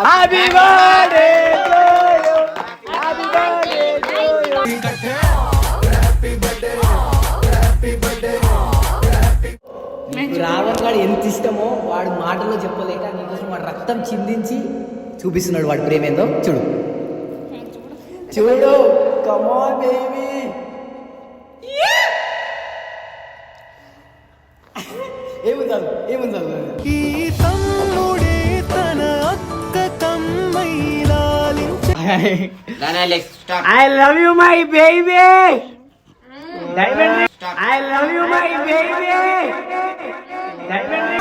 Happy birthday to you happy birthday to you నీకు రావణ్ గాడు ఎంత ఇష్టమో వాడు మాటల్లో చెప్పలేక నీకోసం వాడు రక్తం చిందించి చూపిస్తున్నాడు వాడి ప్రేమ ఏందో చూడు చూడు కమ్ ఆన్ బేబీ ఏముంది ఈ తమ్ముడే తన అక్క కమ్మైలాలించే I love you my baby Diamond I love you my baby Diamond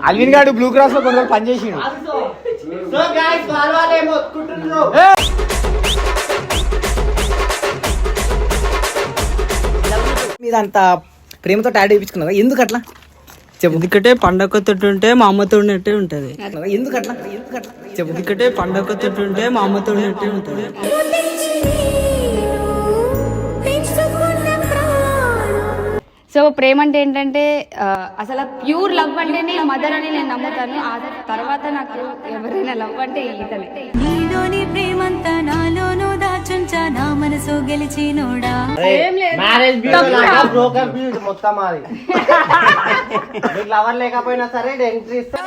Alvin గాడు బ్లూ క్రాస్ లో కొన్ని రోజులు పనిచేసిండు సో గైస్ వాళ్ళే మొత్తుకుంటున్నారు మీద అంత ప్రేమతో టాటూ వేయించుకున్నారా ఎందుకు అట్లా చెప్పు ఎందుకంటే పండగ తోటి ఉంటే మా అమ్మతో ఉన్నట్టే ఉంటది ఎందుకు అట్లా చెప్పు ఎందుకంటే పండగ తోటి ఉంటే మా అమ్మతో ఉన్నట్టే ఉంటది సో ప్రేమ అంటే ఏంటంటే అసలు ప్యూర్ లవ్ అంటేనే మదర్ అని నేను నమ్ముతాను. ఆ తర్వాత నాకు ఎవరైనా లవ్ అంటే ఈతలే. నీలోని ప్రేమంతా నాలోనూ దాచుంచా నా మనసు గెలిచినోడా. మ్యారేజ్ బ్రోకర్ బ్యూడ్ మొత్తం అది. మీకు లవర్ లేకపోయినా సరే ఎంట్రీ ఇస్తా.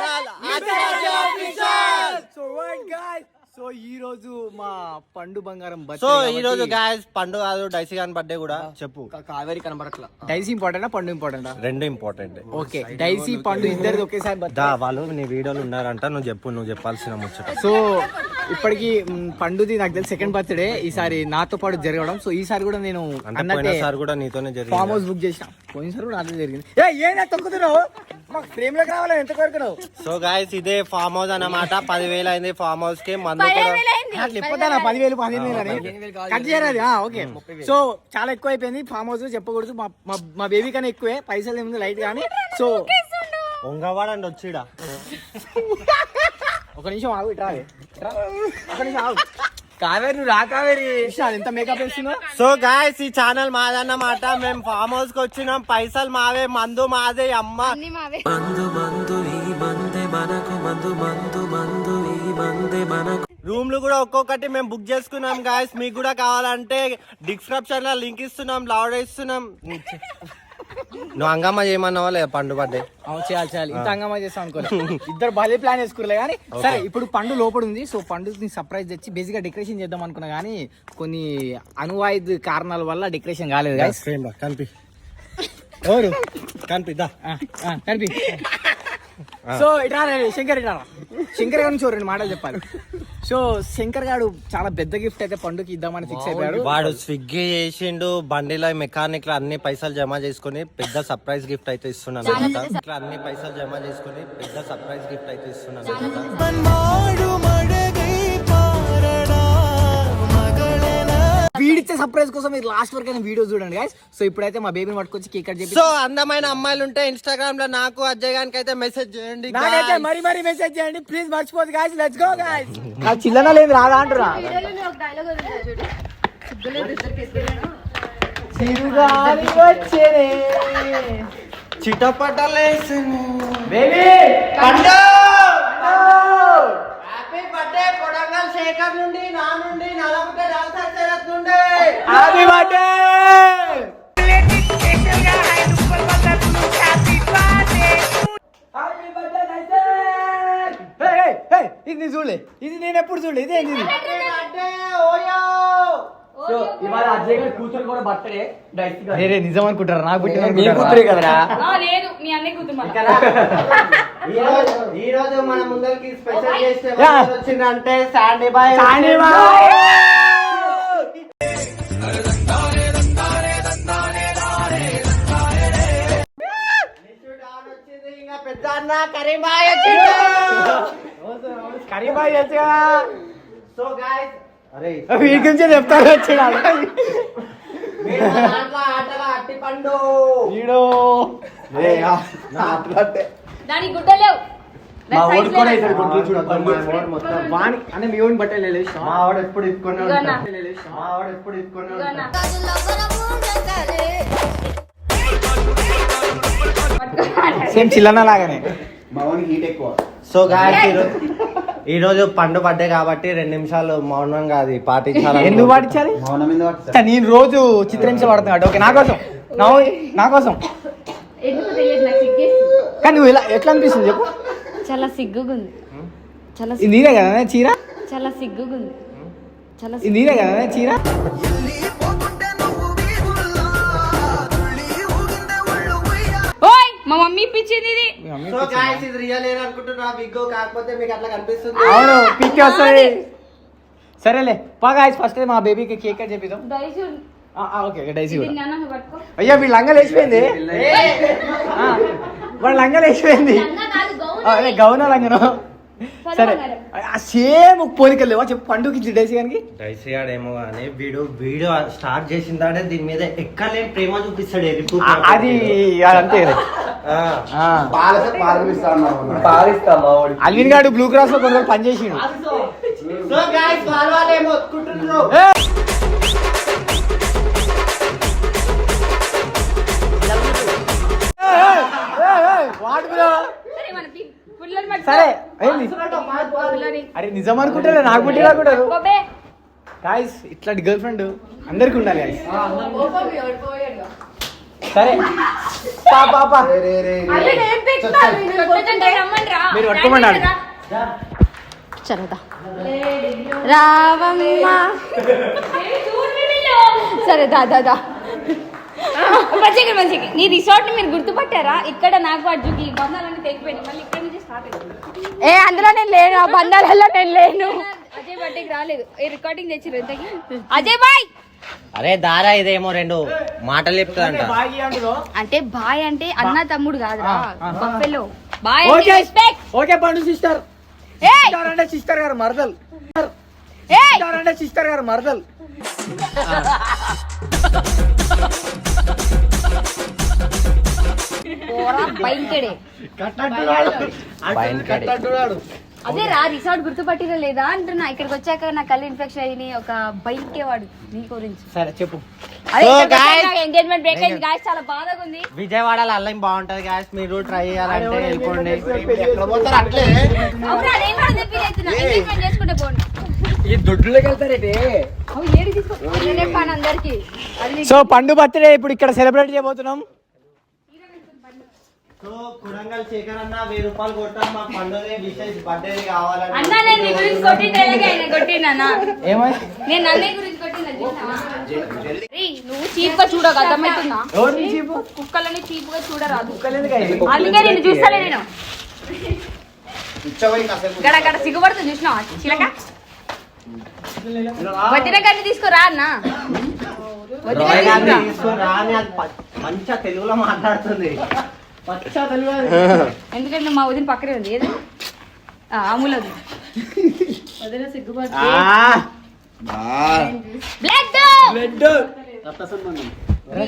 సో ఈ రోజు మా పండు బంగారం సో ఈ రోజు గాయస్ పండు కాదు డైసీ గాని బర్త్డే కూడా చెప్పు. కావేరి కనబడట్లా. డైసీ ఇంపార్టెంట్ పండు ఇంపార్టెంట్ రెండు ఇంపార్టెంట్. ఓకే డైసీ పండు ఇద్దరు ఒకేసారి వాళ్ళు నీ వీడియోలు ఉన్నారంట నువ్వు చెప్పు నువ్వు చెప్పాల్సిన ముచ్చట. సో ఇప్పటికి పండుది నాకు తెలిసి సెకండ్ బర్త్డే ఈసారి నాతో పాటు జరగడం. సో ఈసారి కూడా నేను పోయినసారి కూడా నీతోనే జరిగింది. ఫామ్ హౌస్ బుక్ చేసిన పోయినసారి కూడా అదే జరిగింది. ఏ తొక్కుతున్నావు మాకు ఫ్రేమ్ లోకి రావాలి ఎంత కోరుకున్నావు. సో గాయస్ ఇదే ఫామ్ హౌస్ అన్నమాట. 10,000 అయింది ఫామ్ హౌస్ కి. మందు 10,000 15,000 అని కట్ చేయరాది. ఓకే సో చాలా ఎక్కువ అయిపోయింది ఫామ్ హౌస్ చెప్పకూడదు. మా బేబీ కన్నా ఎక్కువే పైసలు ఏముంది లైట్ కానీ. సో ఉంగవాడండి వచ్చిడా ఒక నిమిషం ఆగు ఇట్రా ఒక నిమిషం ఆగు. కావేరి నువ్వు రా కావేరి ఎంత మేకప్ వేస్తున్నావు. సో గాయస్ ఈ ఛానల్ మాదన్నమాట. మేము ఫామ్ హౌస్ కి వచ్చినాం. పైసలు మావే మందు మాదే అమ్మ. రూమ్లు కూడా ఒక్కొక్కటి మేము బుక్ చేసుకున్నాం గాయస్. మీకు కూడా కావాలంటే డిస్క్రిప్షన్ లో లింక్ ఇస్తున్నాం. లౌడ్ ఇస్తున్నాం. నువ్వు హంగామా చేయమన్నావా లేదా పండు బర్త్డే? చేయాలి ఇంత హంగామా చేస్తాం అనుకోలేదు. ఇద్దరు భలే ప్లాన్ వేసుకురలే కానీ సరే ఇప్పుడు పండు లోపల ఉంది. సో పండుని సర్ప్రైజ్ తెచ్చి బేసిక్ గా డెకరేషన్ చేద్దాం అనుకున్నా కానీ కొన్ని అనువాయిద కారణాల వల్ల డెకరేషన్ కాలేదు. కనిపి కనిపిద్దా కనిపి. సో ఇట్లా శంకర్ గారి చూడండి మాటలు చెప్పాలి. సో శంకర్ గారు చాలా పెద్ద గిఫ్ట్ అయితే పండుకి ఇద్దామని ఫిక్స్ అయిపోయాడు. వాడు స్విగ్గీ చేసిండు. బండిలో మెకానిక్ లో అన్ని పైసలు జమ చేసుకుని పెద్ద సర్ప్రైజ్ గిఫ్ట్ అయితే ఇస్తున్నాను. అన్ని పైసలు జమ చేసుకుని పెద్ద సర్ప్రైజ్ గిఫ్ట్ అయితే ఇస్తున్నాను. వీడిచ్చే సర్ప్రైజ్ కోసం మీరు లాస్ట్ వరకు వీడియో చూడండి గైస్. సో ఇప్పుడైతే మా బేబీని పట్టుకొచ్చి కేక్ కట్ చేసి. సో అందమైన అమ్మాయిలు ఉంటే ఇన్స్టాగ్రామ్ లో నాకు అజయ్ గానికి అయితే మెసేజ్ చేయండి. నాకైతే మరి మెసేజ్ చేయండి ప్లీజ్. మర్చిపోదు గైస్. Let's go guys. నా చిల్లన లేదు రాదా అంటురా. చిరుగాలి వచ్చేనే చిటపటలేసి బేబీ పండు హ్యాపీ బర్త్డే కొడంగల్ శేఖర్ నుండి నా నుండి నలభై నుండి హ్యాపీ బర్త్డే. ఇది చూడలే. ఇది నేను ఎప్పుడు చూడలే. ఇదే ఇవాళ అజయ్ గారి కూతురు కూడా బర్త్డే. రే నిజం అనుకుంటారా? నాకు పుట్టిన కూతురే కదరా. ఈ రోజు మన ముందరికి స్పెషల్ గెస్ట్ వచ్చిందంటే శాండీ బాయ్. పెద్ద అన్న కరీంబాయ్ వచ్చా. సో గైస్ వీడి గురించి చెప్తాను వచ్చాడు అట్టి పండు వీడు దానికి గుడ్డలేవు. అంటే మీ ఓన్ బట్టలు మా వాడు ఎప్పుడు ఇప్పుకొని సేమ్ చిల్లన్న లాగానే. సో గాయస్ ఈరోజు పండు బర్త్డే కాబట్టి 2 నిమిషాలు మౌనంగా అది పాటించాలి. ఎందుకు పాటించాలి? నేను రోజు చిత్రహింస పడుతున్నాడు. ఓకే, నా కోసం నా కోసం. ఎందుకు తెలియదు నాకు సిగ్గేస్తుంది. కానీ నువ్వు ఎట్లా అనిపిస్తుంది చెప్పు? చాలా సిగ్గుగుంది. చాలా ఇది నీదే కదా చీర? చాలా సిగ్గుగుంది. చాలా ఇది నీదే కదా చీర? ఓయ్ మా మమ్మీ ఇప్పించింది ఇది. సో గాయస్ ఇది రియల్ ఏర్ అనుకుంటున్నా బిగ్ కాకపోతే మీకు అట్లా కనిపిస్తుంది. అవును, పిక్ వస్తుంది. సరేలే బాగా ఫస్ట్ మా బేబీకి కేక్ కట్ చేపిద్దాం. దయచేసి ఓకే డైసీ కూడా. ఇది నాన్న పట్టుకో. అయ్యా వీళ్ళు లంగలు వేసిపోయింది. వాడు లంగలు వేసిపోయింది. గౌన లంగను. సరే సేమ్ పోలికలు లేవా చెప్పు పండుగకి డైసీ గారికి? డైసీ ఆడేమో కానీ వీడియో స్టార్ట్ చేసిందాడే దీని మీద ఎక్కలేని ప్రేమ చూపిస్తాడు. అది అంతే కదా. అల్విన్ గారు బ్లూ క్రాస్ లో కొన్ని రోజులు పనిచేసిండు. సో గాయ్స్ వాళ్ళేమో ఒత్తుకుంటున్నారు. సరే అరే నిజం అనుకుంటారా? నాకు పుట్టినా కూడా గాయ్స్ ఇట్లాంటి గర్ల్ ఫ్రెండ్ అందరికి ఉండాలి గాయ్స్. సరే పాపా మీరు పట్టుకోమన్నాడు. చరదా రావమ్మ. సరే దాదా మంచిగా నీ రిసార్ట్ ని మీరు గుర్తుపట్టారా? ఇక్కడ నాకు అర్జుకి బంధాలన్నీ తెగిపోయినాయి. మళ్ళీ ఇక్కడ నుంచి స్టార్ట్ అయింది. అందులో నేను లేను, ఆ బంధాలలో నేను లేను. అజయ్ బర్త్డేకి రాలేదు. ఏ రికార్డింగ్ తెచ్చిర్రు ఎంతకి? అజయ్ బాయ్. అరే దారా ఇదేమో 2 మాటలు చెప్తుందంట. అంటే బాయ్ అంటే అన్న తమ్ముడు కాదురా, బఫెలో బాయ్. ఓకే పండు సిస్టర్ అంటే సిస్టర్ గారు మరదలు. అంటే సిస్టర్ గారు మరదలు. బైంకెడే అదే రా రిసార్ట్ గుర్తుపట్టిరా లేదా అంటున్నా. ఇక్కడికి వచ్చాక నా కళ్ళు ఇన్ఫెక్షన్ అయ్యి ఒక బైకే వాడు నీ గురించి. సరే చెప్పు. ఎంగేజ్మెంట్ బ్రేక్ అయింది గాయస్, చాలా బాధగా ఉంది. విజయవాడలో అల్లం బాగుంటది గాయస్, మీరు ట్రై చేయాలంటే వెళ్ళిపోండి. అవునా నేను కూడా చెప్పి ఎంగేజ్మెంట్ చేసుకుంటే పోండి. ఈ దొడ్డులోకి వెళ్తారేంటి? ఏడి తీసుకో నేను చెప్పాను అందరికి. సో పండు బర్త్డే ఇప్పుడు ఇక్కడ సెలబ్రేట్ చేయబోతున్నాం. సో కుడంగల్ శేఖర్ అన్న 1000 రూపాయలు కొట్టాం మా పండుగ విశేష బర్త్డే కావాలని. అన్న నేను నీ గురించి కొట్టినా ఏమై నేను అన్నయ్య గురించి కొట్టినా నువ్వు చీప్ గా చూడక అర్థమవుతుందా? కుక్కలని చీప్ గా చూడరాదు. అందుకే నేను చూస్తాలే. నేను గడ సిగ్గుపడుతుంది చూసినావా చిలక? వదిన గారిని తీసుకురా అన్న. మంచి తెలుగులో మాట్లాడుతుంది. ఎందుకంటే మా వదిన పక్కనే ఉంది. ఏది అమూల వదిన సిగ్గుపడుతుంది.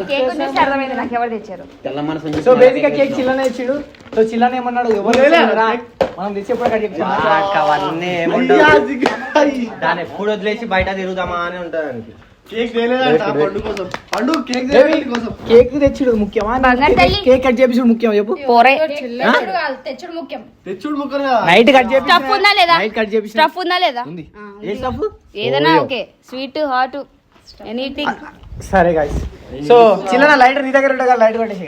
కేక్ వచ్చేసి అర్థమైంది నాకు ఎవరు తెచ్చారు. సో బేసిక్ కేక్ చిల్లనే ఇచ్చాడు. సో చిల్లనే ఏమన్నాడు మనం తెచ్చేప్పుడు అవన్నీ ఏముండవు. దాన్ని ఎప్పుడు వదిలేసి బయట తిరుగుదామా అని ఉంటుంది. కేక్ తెచ్చుడు ముఖ్యమా? కేక్ కట్ చేపించుడు ముఖ్యం చెప్పు. తెచ్చుడు ముఖ్యం. నైట్ కట్ చేపి స్టఫ్ ఉందా లేదా? నైట్ కట్ చేపి స్టఫ్ ఉందా లేదా? ఏ స్టఫ్? ఏదైనా ఓకే, స్వీట్ హాట్ ఎనీథింగ్. సరే గాయ్స్, సో చిన్న లైటర్ నీ దగ్గర ఉంటుంది కదా, లైట్ కొట్టేసి.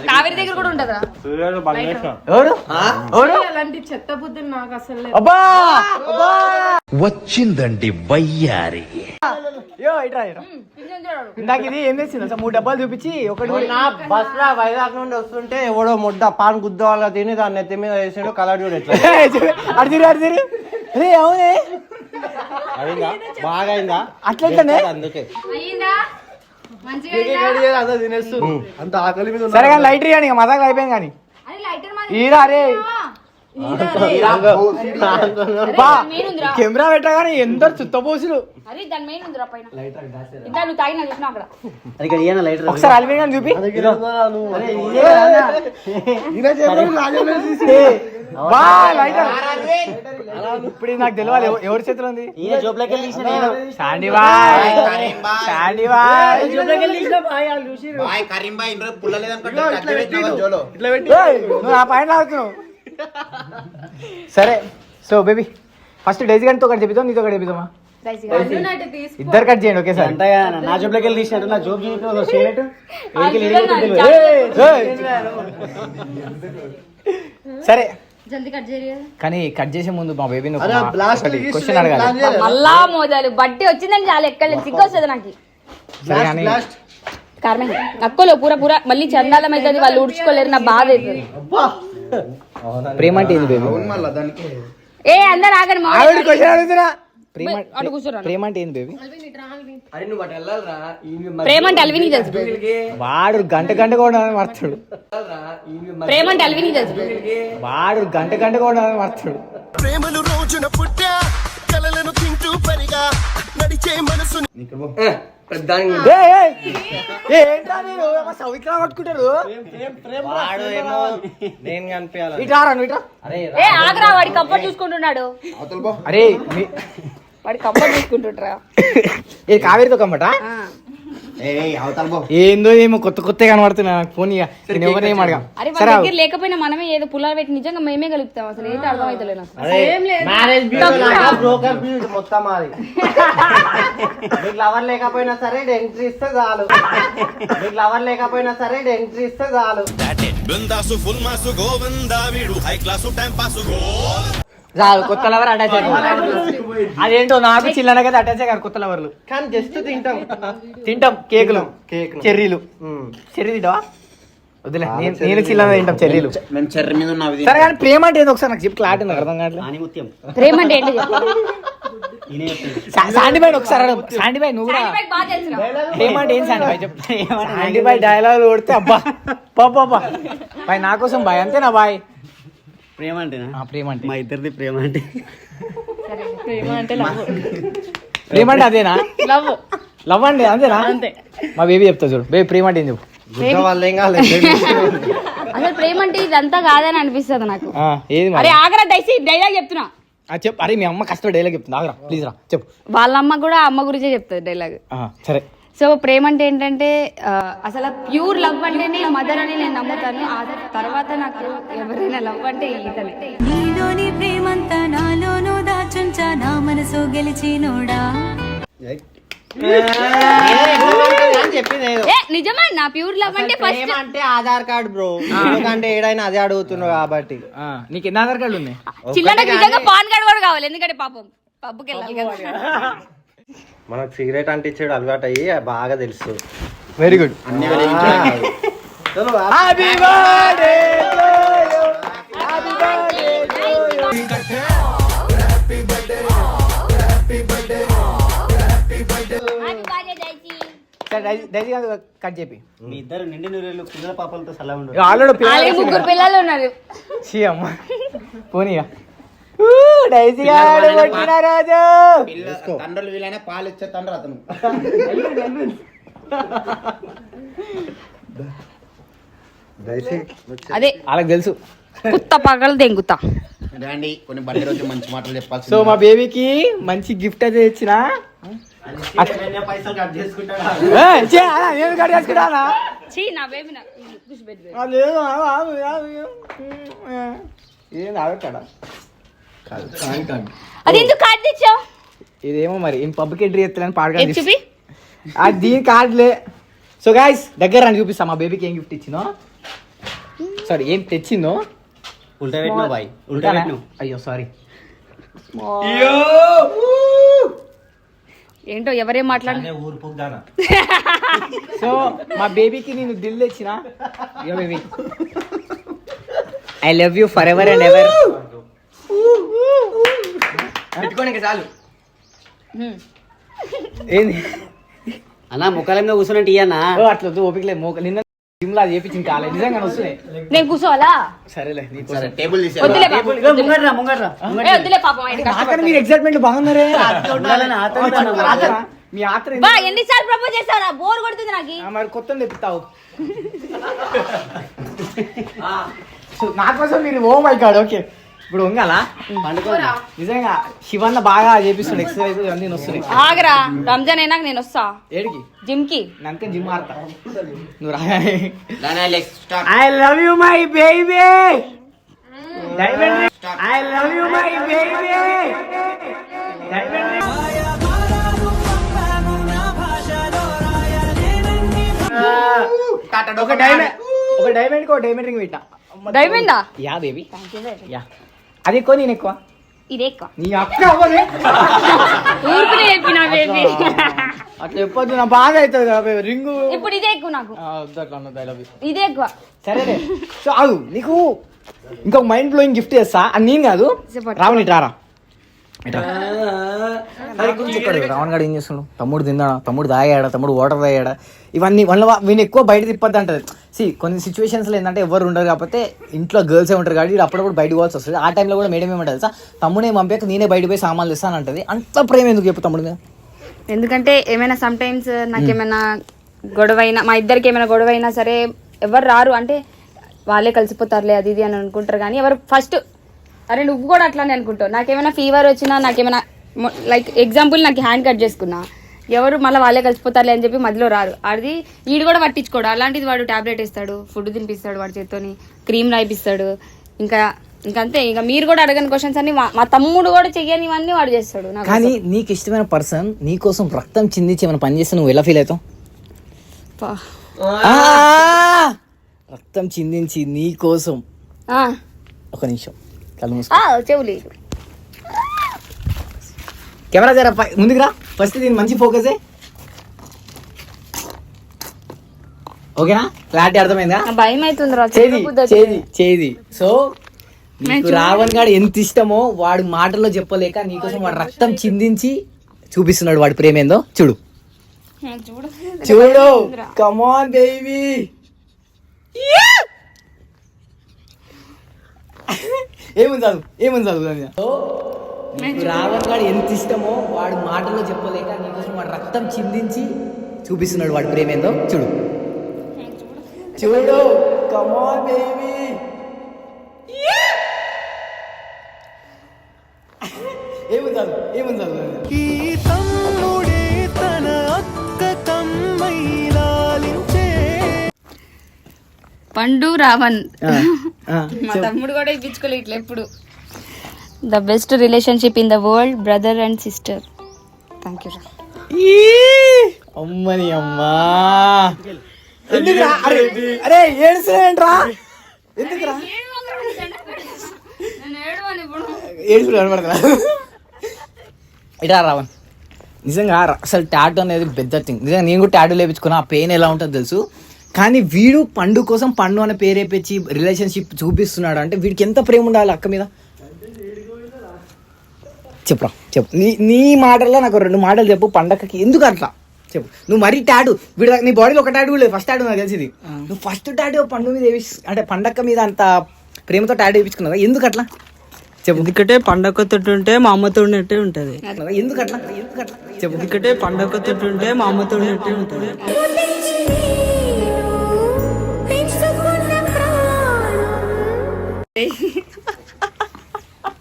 కావేరి దగ్గర కూడా ఉంటదా? అలాంటి చెత్త బుద్ధులు నాకు అసలు వచ్చిందండి వయ్యారి. ఇందాక ఇది ఏం తెచ్చింది అసలు? 3 డబ్బాలు చూపించి ఒకటి బస్ లో వైజాగ్ నుండి వస్తుంటే ఎవడో ముద్ద పాన్ గుద్ద వాళ్ళ తిని దాన్ని నెత్తి మీద వేసాడు. కలర్ చూడట్లేదు. అడిదిరు అరే అవునే అయిందా? బాగా అయిందా? అట్లనే అందుకే సరే కానీ లైటర్ కానీ మజాగా అయిపోయింది. కానీ ఈరా అరే కెమెరా పెట్టగానే ఎందరు చుత్తపోసులు. అరే దాని మెయిన్ ఉందిరా పైన. ఇంకా నువ్వు తాగినా చూసినా అక్కడ. ఒకసారి అల్వేగా చూపి. ఇప్పుడు నాకు తెలియాలి ఎవరి చేతిలో ఉంది. Sandy boy, Sandy boy. నువ్వు ఆ పాయింట్ లాగుతున్నావు. సరే సో బేబీ ఫస్ట్ డైజీ గంటతో ఒకటి చెప్తాం, నీతో ఒకటి చెప్తామా? ఇద్దరు కట్ చేయండి ఒకేసారి. నా జోబులోకి వెళ్ళి తీసినట్టు నా జోబు సరే జల్దీ కట్ చేయరు కదా. కానీ కట్ చేసే ముందు మా బేబీని క్వశ్చన్ అడగాలి. మళ్ళా మోదాలు బట్టి వచ్చిందని చాలా ఎక్కడ సిగ్గు వస్తుంది నాకు. సరే కానీ కారణం అక్కలో పూర పూర మళ్ళీ చందాలం అవుతుంది, వాళ్ళు ఉడ్చుకోలేరు, నా బాధ అవుతుంది. ప్రేమ అంటే ఏంది బేబీ? ఏ అందరు ఆగండి మా ఆవిడ క్వశ్చన్ అడుగుతున్నా. ప్రేమ అటు కూర్చోరా. ప్రేమ అంటే ఏంది బేబీ? ప్రేమ అంటే అల్విని తెలుసు. వాడు గంట గంట కూడా మర్తాడు. ప్రేమ అంటే అల్విని తెలుసు. వాడు గంట గంట కూడా మర్తాడు. ప్రేమలు రోజున పుట్టా కలలను తింటూ పరిగా నడిచే మనసు ఏంటా మీరు సౌవిత్రా పట్టుకుంటారు. నేను కనిపించాలి. ఇటారా నువ్వు ఇటా. ఏ ఆగరా, వాడి కంఫర్ట్ చూసుకుంటున్నాడు. అరే వాడి కంఫర్ట్ చూసుకుంటుంటారా? ఇది కావేరితో కమ్మట ఏందో ఏమో కొత్త కొత్త కనబడుతున్నా నాకు ఫోన్. ఇక నేను ఎవరిని అడగా. అరే వాళ్ళ దగ్గర లేకపోయినా మనమే ఏదో పుల్లాలు పెట్టి నిజంగా మేమే కలుపుతాం. అసలు ఏంటి అర్థమైతలేదు నాకు. బ్రోకర్ మొత్తం అది. మీకు లవర్ లేకపోయినా సరే ఎంట్రీ ఇస్తే చాలు. మీకు లవర్ లేకపోయినా సరే ఎంట్రీ ఇస్తే చాలు. బృందాసు ఫుల్ మాసు గోవిందా వీడు హై క్లాసు టైం పాసు చాలు. కొత్త లవర్ అటాచ్ అదేంటో నాకు చిల్లనగా అటాచ్ అయ్యారు కొత్త లవర్లు. కానీ జస్ట్ తింటాం కేకులు, చెర్రీలు. చెర్రీ తింటావా? వద్దులే, నేను చిల్లన తింటాం చెర్రీలు. మేము చెర్రి మీద ఉన్న సరే కానీ ప్రేమ అంటే ఏందో ఒకసారి నాకు చెప్పి క్లాట్ నాకు అర్థం కావట్లేదు. ఆనిముత్యం ప్రేమ అంటే ఏంటి చెప్పు. శాండీ బాయ్ ఒకసారి అడగ. శాండీ బాయ్ నువ్వు కూడా శాండీ బాగా తెలుసురా. ప్రేమ అంటే ఏం శాండీ బాయ్ చెప్పు. శాండీ బాయ్ డైలాగ్ కొడితే అబ్బా పాపా బాయ్ నా కోసం బాయ్ అంతేనా బాయ్? ప్రేమ అంటేనా? ప్రేమ అంటే మా ఇద్దరిది ప్రేమ అంటే ప్రేమ అంటే అదేనా? లవ్ అండి అంతేనా? మా బేబీ చెప్తా చూడు. బేబీ ప్రేమ అంటే ఏం చెప్పు. వాళ్ళు ఏం కాలేదు. అసలు ప్రేమ అంటే ఇదంతా కాదని అనిపిస్తుంది నాకు. ఏది అరే ఆగరా దయసి డైలాగ్ చెప్తున్నా. చెప్పు. అరే మీ అమ్మ కష్టం డైలాగ్ చెప్తుంది. ఆగరా ప్లీజ్ రా చెప్పు. వాళ్ళ అమ్మ కూడా అమ్మ గురించే చెప్తుంది డైలాగ్. సరే సో ప్రేమ అంటే ఏంటంటే అసలు ప్యూర్ లవ్ అంటేనే మదర్ అని నేను నమ్ముతాను. ఆ తర్వాత నాకు ఎవరైనా లవ్ అంటే ఈతలే. నీలోని ప్రేమంతా నాలోనూ దాచుంచా నా మనసు గెలిచినోడా. నిజమా నా ప్యూర్ లవ్ అంటే ఫస్ట్ అంటే ఆధార్ కార్డు బ్రో. ఎందుకంటే ఏడైనా అదే అడుగుతున్నావు కాబట్టి. నీకు ఎన్ని ఆధార్ కార్డు ఉన్నాయి? చిల్లకి నిజంగా పాన్ కార్డు కూడా కావాలి. ఎందుకంటే పాపం పబ్బుకి వెళ్ళాలి కదా. మనకు సిగరెట్ అంటే ఇచ్చేడు అలవాటు అయ్యి బాగా తెలుసు. Very good. కట్ చెప్పి మీ ఇద్దరు నిండి నూరేళ్ళు పిల్లల పాపలతో సలా ఉండరు. ఆల్రెడీ ముగ్గురు పిల్లలు ఉన్నారు. అమ్మ పోనీగా డైజీ గాడు కొట్టిన రోజు తండ్రులు వీలైనా పాలు ఇచ్చే తండ్రి అతను. అదే వాళ్ళకి తెలుసు. కుత్త పగలు దెంగుతా. రండి కొన్ని బర్త్డే రోజు మంచి మాటలు చెప్పాల్సి. సో మా బేబీకి మంచి గిఫ్ట్ అయితే ఇచ్చిన. పైసలు కట్ చేసుకుంటాడా? నేను కట్ చేసుకుంటా. చీ నా బేబీ లేదు ఏం ఆగక్కడ. అది ఎందుకు కార్డు తెచ్చావు? ఇదేమో మరి ఏం పబ్కి ఎంట్రీ ఎత్తాలని పాడగా చూపి. అది దీని కార్డులే. సో గాయస్ దగ్గర రండి చూపిస్తా మా బేబీకి ఏం గిఫ్ట్ ఇచ్చినో. సారీ ఏం తెచ్చిందో. ఉల్టా పెట్టినా బాయ్, ఉల్టా పెట్టినా. అయ్యో సారీ. ఏంటో ఎవరేం మాట్లాడు. ఊరు పుగ్దానా. సో మా బేబీకి నేను దిల్ తెచ్చిన. Yo baby I love you for ever and ever. పెట్టుకోండి చాలు. ఏంది అన్నా ముఖాల మీద కూర్చున్నట్టు ఇయ్యన్నా. అట్లా ఓపిక లేదు నిన్న జిమ్ లా చేపించింది కాలేదు నిజంగా వస్తున్నాయి. నేను కూర్చోవాలా? సరేలే నీకు సరే టేబుల్ తీసే వద్దులే పాపం. ఏ వద్దులే పాపం ఆయన నాకన్నా కష్టపడతాడు. మీరు ఎక్సైట్మెంట్ బాగున్నారే. ఆతరా? మీ ఆత్ర బా ఎన్నిసార్లు ప్రపోజ్ చేస్తారా? బోర్ కొడుతుంది నాకు. మరి కొత్త తెప్పిస్తావు. నా కోసం మీరు ఓ మై గాడ్. ఓకే ఇప్పుడు వంగాలా నిజంగా శివన్న బాగా చేపిస్తాడు ఎక్సర్సైజ్ అన్ని వస్తున్నాయి. ఆగరా రంజాన్ అయినాక నేను వస్తా ఏడికి జిమ్ కి. నన్ను జిమ్ ఆడతా నువ్వు రా. Start. I love you my baby diamond. I love you my baby diamond. ఒక డైమండ్ ఒక డైమండ్ రింగ్ పెట్టా. డైమండా? Yeah baby yeah. అది ఎక్కువ నేను ఎక్కువ. ఇదే ఎక్కువ. నీ అక్క అవ్వదే. ఊరుకునే చెప్పిన బేబీ. అట్లా చెప్పొద్దు నా బాధ అవుతుంది కదా రింగు. ఇప్పుడు ఇదే ఎక్కువ నాకు. అట్లా అన్నది ఐ లవ్ యూ. ఇదే ఎక్కువ. సరేలే. సో అవు నీకు ఇంకొక మైండ్ బ్లోయింగ్ గిఫ్ట్ చేస్తా. అది నేను కాదు రావణ్ ఇటు రారా. రావణ్ గారు ఏం చేస్తున్నాడు? తమ్ముడు తిన్నాడా, తమ్ముడు తాగాడా, తమ్ముడు వాటర్ తాగాడా, ఇవన్నీ వీళ్ళు ఎక్కువ బయట తిప్పద్దు అంటది. కొన్ని సిచ్యువేషన్స్లో ఏంటంటే ఎవరు ఉండరు కాబట్టి ఇంట్లో గర్ల్సే ఉంటారు కాబట్టి వీడు అప్పుడప్పుడు బయట పోవాల్సి వస్తుంది. ఆ టైంలో కూడా మేడం ఏమంటుంది తెలుసా, తమ్ముడే పంపాక నేనే బయట పోయి సామాన్లు ఇస్తాను అంటది. అంత ప్రేమ ఎందుకు చెప్పు తమ్ముడు మీద? ఎందుకంటే ఏమైనా సమ్ టైమ్స్ నాకేమైనా గొడవ అయినా, మా ఇద్దరికి ఏమైనా గొడవ అయినా సరే ఎవరు రారు అంటే వాళ్ళే కలిసిపోతారులే అది ఇది అని అనుకుంటారు. కానీ ఎవరు ఫస్ట్ అరే నువ్వు కూడా అట్లానే అనుకుంటావు. నాకేమైనా ఫీవర్ వచ్చినా, నాకేమైనా లైక్ ఎగ్జాంపుల్ నాకు హ్యాండ్ కట్ చేసుకున్నా, ఎవరు మళ్ళీ వాళ్ళే కలిసిపోతారులే అని చెప్పి మధ్యలో రారు. అది వీడు కూడా పట్టించుకోడు. అలాంటిది వాడు టాబ్లెట్ ఇస్తాడు, ఫుడ్ తినిపిస్తాడు, వాడి చేత్తోని క్రీమ్ రాయిపిస్తాడు. ఇంకంతే. ఇంకా మీరు కూడా అడగని క్వశ్చన్స్ అన్ని మా తమ్ముడు కూడా చెయ్యనివన్నీ వాడు చేస్తాడు. కానీ నీకు ఇష్టమైన పర్సన్ నీ కోసం రక్తం చిందించి ఏమైనా పని చేస్తే నువ్వు ఎలా ఫీల్ అవుతావు? రక్తం చిందించి నీ కోసం. ఒక నిమిషం చెవులి కెమెరా జర ముందుకు రా. ఫస్ట్ దీన్ని మంచి ఫోకస్. ఓకేనా? క్లారిటీ అర్థమైందా? భయం అవుతుంది చేది. సో నీకు రావణ్ గాడు ఎంత ఇష్టమో వాడు మాటల్లో చెప్పలేక నీకోసం వాడు రక్తం చిందించి చూపిస్తున్నాడు వాడి ప్రేమ ఏందో. చూడు చూడు. Come on baby. ఏముంది చదువు. రావణ్ గాడు ఎంత ఇష్టమో వాడు మాటల్లో చెప్పలేక నీకోసం వాడు రక్తం చిందించి చూపిస్తున్నాడు వాడి ప్రేమ ఏందో. చూడు చూడు. Come on baby. ఏముంది చదువు. ఈ తమ్ముడే తన అక్క కమ్మై లాలించే. పండు రావణ్ మా తమ్ముడు కూడా ఇప్పించుకోలేదు ఇట్లా ఎప్పుడు. The best relationship in the world, brother and sister. Thank you. అమ్మని అమ్మా. అరే ఏడుస్తున్నా ఎందుకురా? ఏడుసు కనబడతా. ఇటా రావణ్ నిజంగా అసలు టాటూ అనేది పెద్ద థింగ్. నిజంగా నేను కూడా టాటూ లేపించుకున్నా. ఆ పెయిన్ ఎలా ఉంటుందో తెలుసు. కానీ వీడు పండు కోసం పండు అనే పేరేపించి రిలేషన్షిప్ చూపిస్తున్నాడు అంటే వీడికి ఎంత ప్రేమ ఉండాలి అక్క మీద. చెప్పురా చెప్పు. నీ మాటల్లో నాకు 2 మాటలు చెప్పు. పండక్కకి ఎందుకు అట్లా చెప్పు. నువ్వు మరీ టాటూ వీడు నీ బాడీలో ఒక టాటూ లేదు. ఫస్ట్ టాటూ నాకు తెలిసింది. నువ్వు ఫస్ట్ టాటూ పండు మీద అంటే పండక్క మీద అంత ప్రేమతో టాటూ వేయించుకున్నావు. ఎందుకు అట్లా చెప్పు. ఎందుకంటే పండగతో ఉంటే మా అమ్మతో ఉన్నట్టే ఉంటది. ఎందుకు అట్లా చెప్పు. ఎందుకంటే పండగతో ఉంటే మా అమ్మతో ఉన్నట్టే ఉంటది.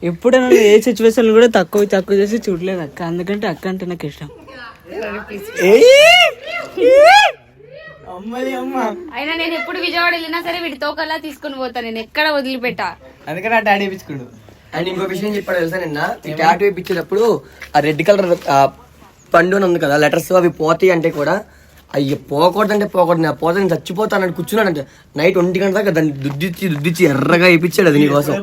ఎప్పుడైనా ఏ సిచ్యువేషన్ కూడా తక్కువ చేసి చూడలేదు అక్క. అందుకంటే అక్క అంటే నాకు ఇష్టం. అయినా నేను ఎప్పుడు విజయవాడ వెళ్ళినా సరే వీడి తోకల్లా తీసుకుని పోతా. నేను ఎక్కడ వదిలిపెట్టా. అందుకని ఆ టాటూ వేయించుకోడు. అండ్ ఇంకో విషయం చెప్పాడు తెలుసా, నిన్న ఈ టాటూ వేయించేటప్పుడు ఆ రెడ్ కలర్ పండు అని ఉంది కదా, లెటర్స్ అవి పోతాయి అంటే కూడా అయ్యి పోకూడదంటే పోకూడదు, పోతే నేను చచ్చిపోతాను కూర్చున్నాడు. అంటే నైట్ 1 గంట దాకా దాన్ని దుద్దిచ్చి ఎర్రగా వేయించాడు. అది నీకోసం.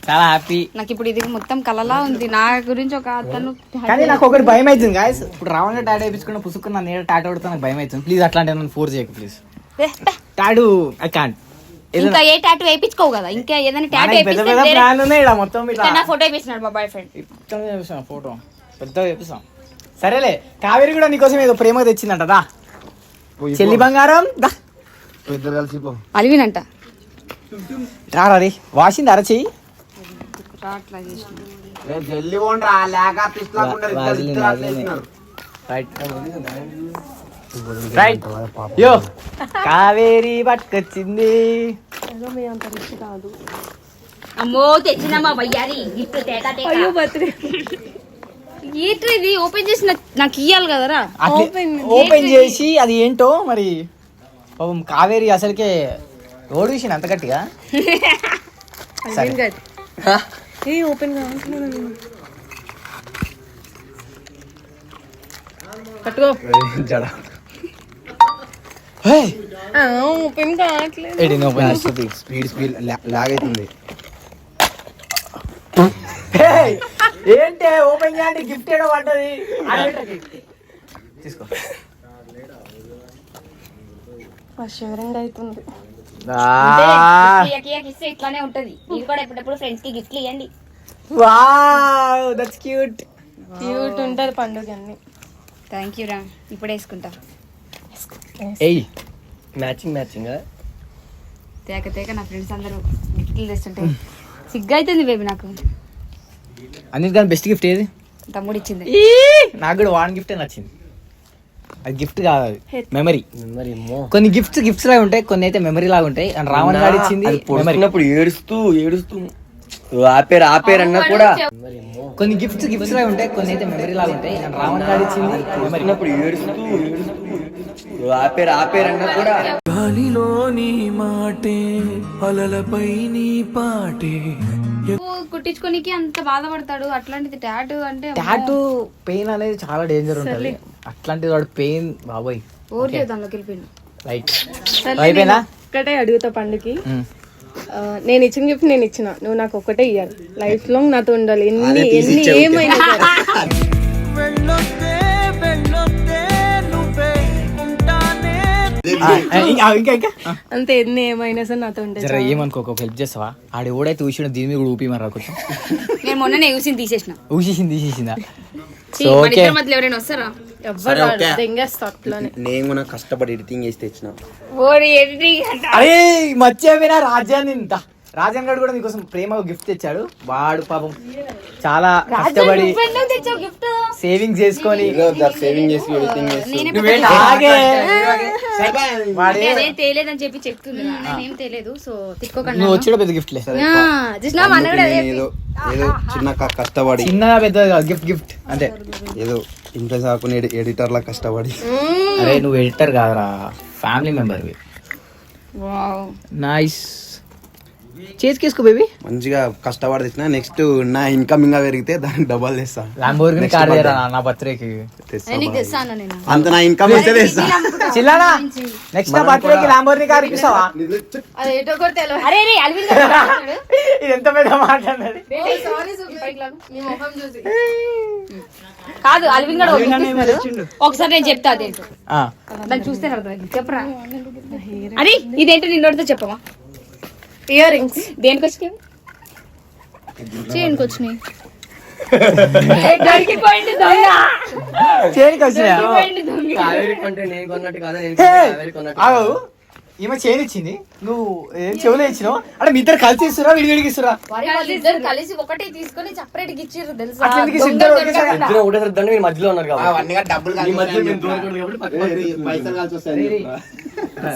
చాలా హ్యాపీ. నాకు ఇప్పుడు ఇది మొత్తం కలలా ఉంది. నా గురించి ఒక అతను. కానీ నాకు ఒకటి భయం అవుతుంది గాయస్. ఇప్పుడు రావణ టాటూ వేయించుకున్న పుసుకున్న నేను టాటూ కొడుతా నాకు భయం అవుతుంది. ప్లీజ్ అట్లాంటి నన్ను ఫోర్స్ చేయకు ప్లీజ్. Tattoo I can't. ఇంకా ఏ టాటూ వేయించుకోవు కదా, ఇంకా ఏదైనా టాటూ పెద్ద పెద్ద ప్లాన్ ఉన్నాయి ఇక్కడ మొత్తం ఇట్లా నా ఫోటో వేపిస్తున్నాడు మా బాయ్ ఫ్రెండ్. ఇట్లా చూపిస్తాం ఫోటో పెద్దగా చూపిస్తాం. సరేలే కావేరి కూడా నీకోసం ఏదో ప్రేమ తెచ్చిందంట దా చెల్లి బంగారం దా అలివినంట రారా రే వాసింది అరచేయి రైట్ యో కావేరి పట్టుకొచ్చింది. అమ్మో తెచ్చినమ్మా వయ్యారి గిఫ్ట్ తేటా ఏంటి ఇది ఓపెన్ చేసి నాకు ఇయ్యాలి కదరా. ఓపెన్ చేసి అది ఏంటో మరి పాపం కావేరి అసలుకే ఓడి విషయం అంత గట్టిగా ఓపెన్ కట్టుకో ఓపెన్ కావట్లేదు. స్పీడ్ లాగైతుంది. ఏంటే ఓపెన్ చేయండి గిఫ్ట్ ఏడో పడ్డది తీసుకో. శివరంగా అవుతుంది. ఇట్లానే ఉంటది. మీరు కూడా ఎప్పుడప్పుడు ఫ్రెండ్స్ కి గిఫ్ట్లు ఇవ్వండి. Wow that's cute. క్యూట్ ఉంటది పండుగ అన్ని. థ్యాంక్ యూ రా, ఇప్పుడు వేసుకుంటా. ఏయ్ మ్యాచింగ్ తేక తేక నా ఫ్రెండ్స్ అందరూ గిఫ్ట్లు తెస్తుంటే సిగ్గు అవుతుంది బేబీ నాకు. అన్నిటికన్నా బెస్ట్ గిఫ్ట్ ఏది? తమ్ముడు ఇచ్చింది. నాకు కూడా వాన్ గిఫ్ట్ నచ్చింది. అది గిఫ్ట్ కాదు, అది మెమరీ. కొన్ని గిఫ్ట్స్ లాగా ఉంటాయి, కొన్ని అయితే మెమరీ లాగా ఉంటాయి. అండ్ రావణ్ గారు ఇచ్చింది మెమరీ. ఏడుస్తూ ఆపేరు అన్నా కూడా కొన్ని గిఫ్ట్స్ లాగా ఉంటాయి, కొన్ని అయితే మెమరీ లాగా ఉంటాయి. అండ్ రావణ్ గారు ఇచ్చింది మెమరీ. ఏడుస్తూ ఆపేరు అన్నా కూడా గాలిలోని మాటే అలలపై నీ పాటే కుట్టించుకోనికి అంత బాధపడతాడు. అట్లాంటిది టాటూ అంటే టాటూ పెయిన్ అనేది చాలా డేంజర్ ఉంటుంది. అట్లాంటిది వాడు పెయిన్ బాబోయ్ ఓకే దానిలోకి వెళ్ళిపోయింది. రైట్ అయిపోయినా ఒక్కటే అడుగుతా పండుకి. నేను ఇచ్చిన గిఫ్ట్ నేను ఇచ్చిన, నువ్వు నాకు ఒక్కటే ఇయ్యాలి. లైఫ్ లాంగ్ నాతో ఉండాలి. ఎన్ని ఏమైనా ఇంకా అంతే, ఎన్ని ఏమైనా సరే నాతో ఉంటే జర ఏమనుకోక హెల్ప్ చేస్తావా? ఆడు ఎవడైతే ఊసిన దీని మీద కూడా ఊపి మరా కొంచెం. నేను మొన్ననే యూసిని తీసేసిన. తీసేసిందా? మధ్యలో ఎవరైనా వస్తారా? నేను కూడా కష్టపడి ఎడిటింగ్ చేసి తెచ్చిన. అరే మర్చిపోయినా రాజ్యాన్ని ఇంత రాజన్ గారు కూడా నీకోసం ప్రేమ గిఫ్ట్ తెచ్చాడు. వాడు పాపం చాలా కష్టపడి సేవింగ్స్ చేసుకొని సేవింగ్ చేసి ఎడిటింగ్ చేసి తేలేదని చెప్పి చెప్తుంది. నేనేం తెలియదు. సో తిక్కోకండి. నువ్వు వచ్చాడు పెద్ద గిఫ్ట్ ఏదో చిన్న కష్టపడి చిన్న పెద్ద గిఫ్ట్ అంతే. ఏదో ఇంప్రెస్ కాకుండా ఎడిటర్ లా కష్టపడి. అరే నువ్వు ఎడిటర్ కాదురా, ఫ్యామిలీ మెంబర్. నైస్ చేతికేసుకో బేబీ. మంచిగా కష్టపడి తెచ్చిన. నెక్స్ట్ నా ఇన్కమ్ ఇంకా పెరిగితే దానికి డబల్ తెస్తా. ల్యాంబోర్గిని కార్ తెరా నా బర్త్డేకి. అంత నా ఇన్కమ్ అయితే తెస్తా. చిల్లానా నెక్స్ట్ నా బర్త్డేకి ల్యాంబోర్గిని కార్ ఇప్పిస్తావా? ఇది ఎంత పెద్ద మాట అన్నది. కాదు అల్విన్ గారు ఒకసారి నేను చెప్తా. అదేంటో దాన్ని చూస్తే అర్థమైంది. చెప్పరా? అరే ఇదేంటో నిన్నోడితో చెప్పవా? ఇయర్ రింగ్స్ దేనికి వచ్చినాయి? చేయనికి వచ్చినాయి. చేనికి వచ్చినా ఈమె చేయని ఇచ్చింది, నువ్వు ఏం చెవులో ఇచ్చినావు అంటే మీ ఇద్దరు కలిసి ఇస్తురా విడివిడికి ఇస్తురా? కలిసి ఒకటి తీసుకొని సపరేట్ గా ఇచ్చారు తెలుసా? మధ్యలో ఉన్నారు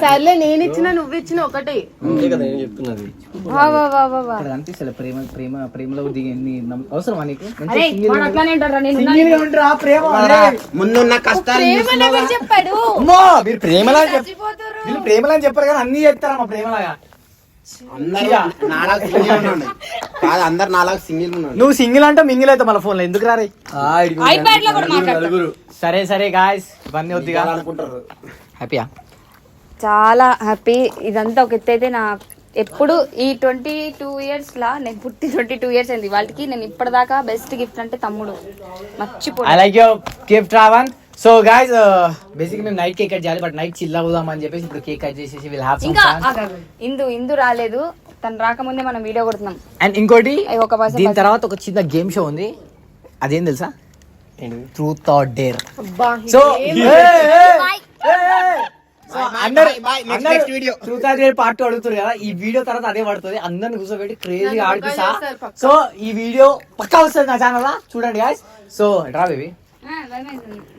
సర్లే, నేను ఇచ్చిన నువ్వు ఇచ్చిన ఒకటే చెప్తున్నది. అనిపిస్తలే ప్రేమ ప్రేమ ప్రేమలో దిగి అవసరమా నీకు? ముందున్న కష్టాలు చెప్పాడు. మీరు ప్రేమలా వీళ్ళు ప్రేమలా చెప్పారు కానీ అన్ని చెప్తారా మా ప్రేమలాగా? అందరు నాలుగు సింగిల్ ఉన్నాడు. నువ్వు సింగిల్ అంటే మింగిల్ అయితే మన ఫోన్ లో ఎందుకు రారే? సరే సరే గాయస్ ఇవన్నీ వద్దిగా అనుకుంటారు. హ్యాపీయా? చాలా హ్యాపీ. ఇదంతా ఒక ఎత్తు అయితే నా ఎప్పుడు ఈ 22 years లా నేను పుట్టి 22 years అయింది వాళ్ళకి. నేను ఇప్పటిదాకా బెస్ట్ గిఫ్ట్ అంటే తమ్ముడు. మర్చిపోయి I like your gift Ravan. So guys basic మేము నైట్ కేక్ కట్ చేయాలి, బట్ నైట్ చిల్ అవుదాం అని చెప్పేసి ఇప్పుడు కేక్ కట్ చేసేసి విల్ హావ్ సమ్ ఇంకా ఫన్. ఇందు రాలేదు, తను రాకముందే మనం వీడియో కొడుతున్నాం. అండ్ ఇంకోటి ఒక person దీని తర్వాత ఒక చిన్న గేమ్ షో ఉంది, అదేం తెలుసా? Truth or dare. సో అందరూ ట్రూత్ ఆర్ డేర్ పార్ట్ అడుగుతారు కదా, ఈ వీడియో తర్వాత అదే పడుతుంది. అందరిని కూర్చోబెట్టి క్రేజీ ఆడిపిస్తా. సో ఈ వీడియో పక్కా వస్తుంది నా ఛానల్ లో, చూడండి గాయ్స్. సో రా బేబీ,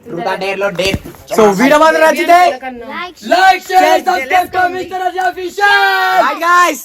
ట్రూత్ ఆర్ డేర్ లో డేర్. సో వీడియో మాత్రం నచ్చితే like share subscribe to mister Raja official. By guys.